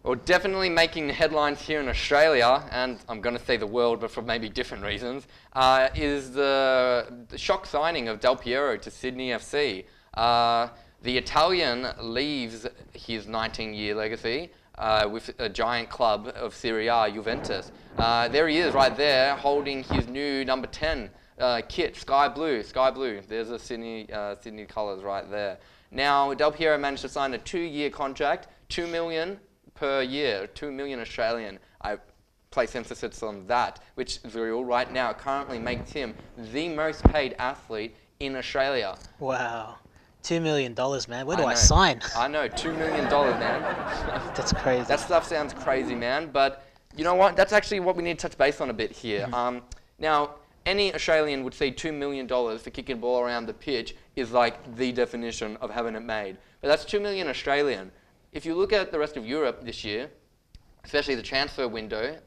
Well, definitely making headlines here in Australia, and I'm going to say the world, but for maybe different reasons, is the shock signing of Del Piero to Sydney FC. The Italian leaves his 19-year legacy with a giant club of Serie A, Juventus. There he is right there holding his new number 10 kit, sky blue. There's the Sydney colours right there. Now, Del Piero managed to sign a 2-year contract, 2 million per year, 2 million Australian. I place emphasis on that, which Zuriel right now currently makes him the most paid athlete in Australia. Wow. $2 million, man. Where do I sign? I know, $2 million, man. That's crazy. That stuff sounds crazy, man. But you know what? That's actually what we need to touch base on a bit here. Now, any Australian would see $2 million for kicking a ball around the pitch is like the definition of having it made. But that's 2 million Australian. If you look at the rest of Europe this year, especially the transfer window,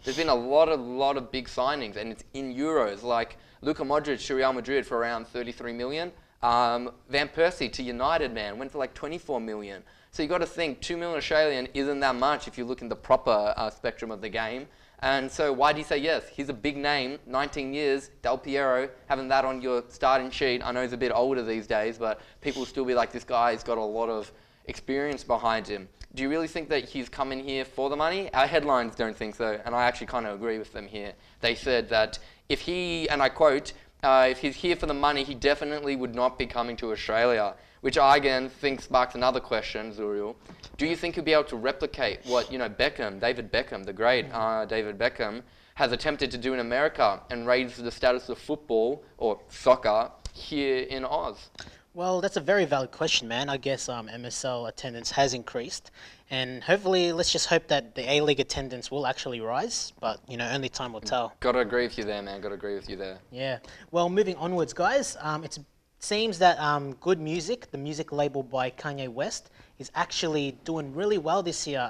there's been a lot of big signings, and it's in euros. Like Luka Modric to Real Madrid for around 33 million. Van Persie to United, man, went for like 24 million. So you got to think 2 million Australian isn't that much if you look in the proper spectrum of the game. And so why do you say yes? He's a big name, 19 years, Del Piero, having that on your starting sheet. I know he's a bit older these days, but people will still be like, this guy's got a lot of experience behind him. Do you really think that he's coming here for the money? Our headlines don't think so, and I actually kind of agree with them here. They said that if he, and I quote, if he's here for the money, he definitely would not be coming to Australia, which I again think sparks another question, Zuriel. Do you think he'll be able to replicate what, David Beckham, the great David Beckham, has attempted to do in America and raise the status of football or soccer here in Oz? Well, that's a very valid question, man. I guess MSL attendance has increased, and hopefully, let's just hope that the A-League attendance will actually rise, but, only time will tell. Got to agree with you there, man. Got to agree with you there. Yeah. Well, moving onwards, guys, it seems that Good Music, the music label by Kanye West, is actually doing really well this year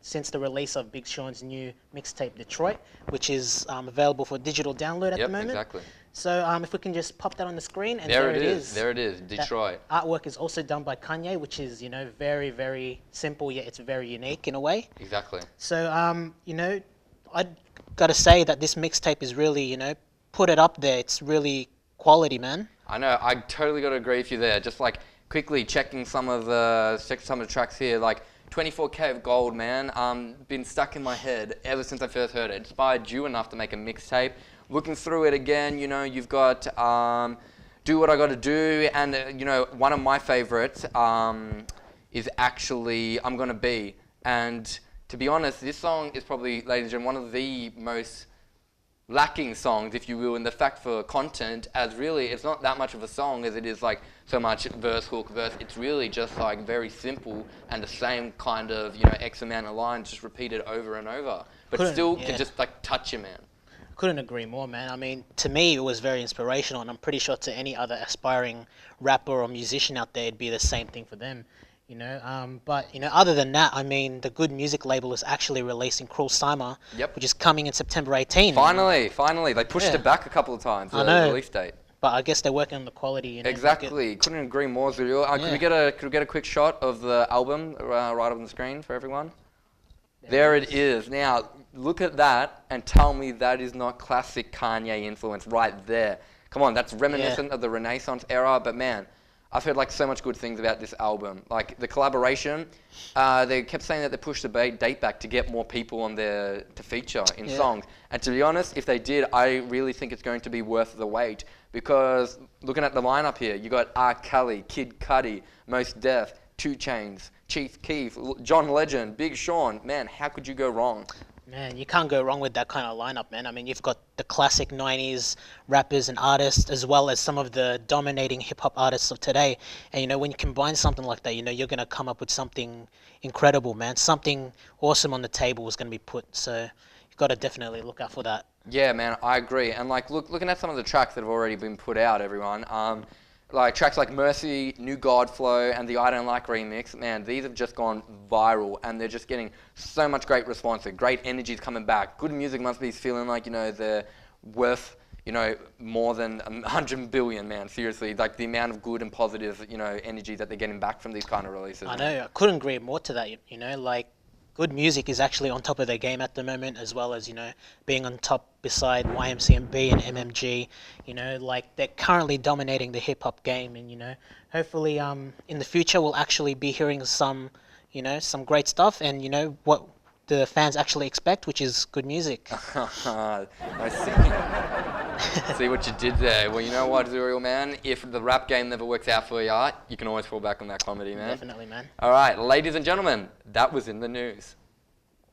since the release of Big Sean's new mixtape, Detroit, which is available for digital download at the moment. Exactly. So if we can just pop that on the screen, and there it is. There it is, Detroit. That artwork is also done by Kanye, which is, very, very simple, yet it's very unique in a way. Exactly. So, I'd got to say that this mixtape is really, put it up there. It's really quality, man. I know. I totally got to agree with you there. Just like quickly checking some of the tracks here, like 24K of Gold, man. Been stuck in my head ever since I first heard it. Inspired you enough to make a mixtape. Looking through it again, you've got Do What I Gotta Do, and one of my favorites is actually I'm Gonna Be. And to be honest, this song is probably, ladies and gentlemen, one of the most lacking songs, if you will, in the fact for content, as really it's not that much of a song as it is like so much verse, hook, verse. It's really just like very simple and the same kind of, X amount of lines just repeated over and over. But still can just like touch you, man. Couldn't agree more, man. I mean, to me, it was very inspirational, and I'm pretty sure to any other aspiring rapper or musician out there, it'd be the same thing for them, But, other than that, I mean, the Good Music label is actually releasing Cruel Summer, which is coming in September 18. Finally. They pushed it back a couple of times, the release date. But I guess they're working on the quality. Exactly. Couldn't agree more, Zuriel. Could we get a quick shot of the album right on the screen for everyone? There it is. Now, look at that and tell me that is not classic Kanye influence right there. Come on, that's reminiscent of the Renaissance era, but man, I've heard like so much good things about this album. Like the collaboration, they kept saying that they pushed the date back to get more people on there to feature in songs. And to be honest, if they did, I really think it's going to be worth the wait, because looking at the lineup here, you got R. Kelly, Kid Cudi, Mos Def, 2 Chainz, Chief Keef, John Legend, Big Sean. Man, how could you go wrong? Man, you can't go wrong with that kind of lineup, man. I mean, you've got the classic 90s rappers and artists, as well as some of the dominating hip-hop artists of today. And, when you combine something like that, you're going to come up with something incredible, man. Something awesome on the table is going to be put. So you've got to definitely look out for that. Yeah, man, I agree. And, looking at some of the tracks that have already been put out, everyone, like tracks like Mercy, New God Flow, and the I Don't Like remix, man, these have just gone viral, and they're just getting so much great response. The great energy's coming back. Good Music must be feeling like, they're worth, more than 100 billion, man. Seriously, like the amount of good and positive, energy that they're getting back from these kind of releases. I know. I couldn't agree more to that. Like Good Music is actually on top of their game at the moment, as well as, being on top beside YMCMB and MMG. Like they're currently dominating the hip hop game, and hopefully, in the future we'll actually be hearing some great stuff, and what the fans actually expect, which is good music. I see. See what you did there. Well, you know what, Zuriel, man? If the rap game never works out for you, you can always fall back on that comedy, man. Definitely, man. All right, ladies and gentlemen, that was in the news.